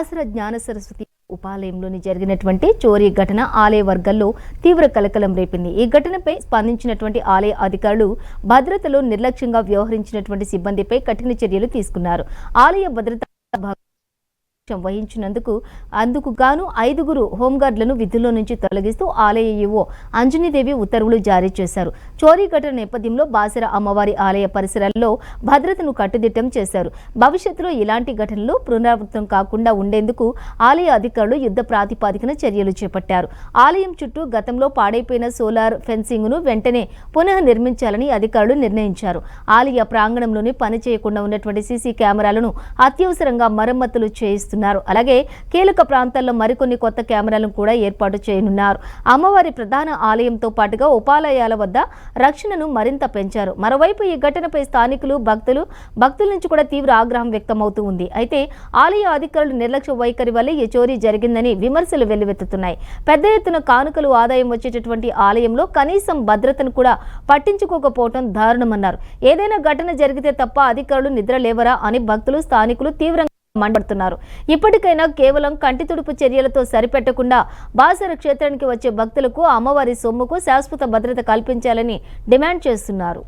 బాసర జ్ఞాన సరస్వతి ఉపాలయంలోని జరిగినటువంటి చోరీ ఘటన ఆలయ వర్గాల్లో తీవ్ర కలకలం రేపింది. ఈ ఘటనపై స్పందించినటువంటి ఆలయ అధికారులు భద్రతలో నిర్లక్ష్యంగా వ్యవహరించినటువంటి సిబ్బందిపై కఠిన చర్యలు తీసుకున్నారు. ఆలయ భద్రతా అందుకు గాను 5 హోంగార్డులను విధుల్లో నుంచి తొలగిస్తూ ఆలయ ఈవో అంజనీదేవి ఉత్తర్వులు జారీ చేశారు. చోరీ ఘటన నేపథ్యంలో బాసర అమ్మవారి ఆలయ పరిసరాల్లో భద్రతను కట్టుదిట్టం చేశారు. భవిష్యత్తులో ఇలాంటి ఘటనలు పునరావృతం కాకుండా ఉండేందుకు ఆలయ అధికారులు యుద్ధ ప్రాతిపదికన చర్యలు చేపట్టారు. ఆలయం చుట్టూ గతంలో పాడైపోయిన సోలార్ ఫెన్సింగ్ ను వెంటనే పునః నిర్మించాలని అధికారులు నిర్ణయించారు. ఆలయ ప్రాంగణంలోని పనిచేయకుండా ఉన్నటువంటి సీసీ కెమెరాలను అత్యవసరంగా మరమ్మతులు చేయిస్తున్నారు. అలాగే కీలక ప్రాంతాల్లో మరికొన్ని కొత్త కెమెరాలను కూడా ఏర్పాటు చేయనున్నారు. అమ్మవారి ప్రధాన ఆలయంతో పాటుగా ఉపాలయాల వద్ద రక్షణను మరింత పెంచారు. మరోవైపు ఈ ఘటనపై స్థానికులు భక్తుల నుంచి కూడా తీవ్ర ఆగ్రహం వ్యక్తమవుతూ ఉంది. అయితే ఆలయ అధికారులు నిర్లక్ష్య వైఖరి వల్లే ఈ చోరీ జరిగిందని విమర్శలు వెల్లువెత్తుతున్నాయి. పెద్ద ఎత్తున కానుకలు ఆదాయం వచ్చేటటువంటి ఆలయంలో కనీసం భద్రతను కూడా పట్టించుకోకపోవడం దారుణమన్నారు. ఏదైనా ఘటన జరిగితే తప్ప అధికారులు నిద్ర లేవరా అని భక్తులు స్థానికులు తీవ్రంగా మండిపడుతున్నారు. ఇప్పటికైనా కేవలం కంటి తుడుపు చర్యలతో సరిపెట్టకుండా బాసర క్షేత్రానికి వచ్చే భక్తులకు అమ్మవారి సొమ్ముకు శాశ్వత భద్రత కల్పించాలని డిమాండ్ చేస్తున్నారు.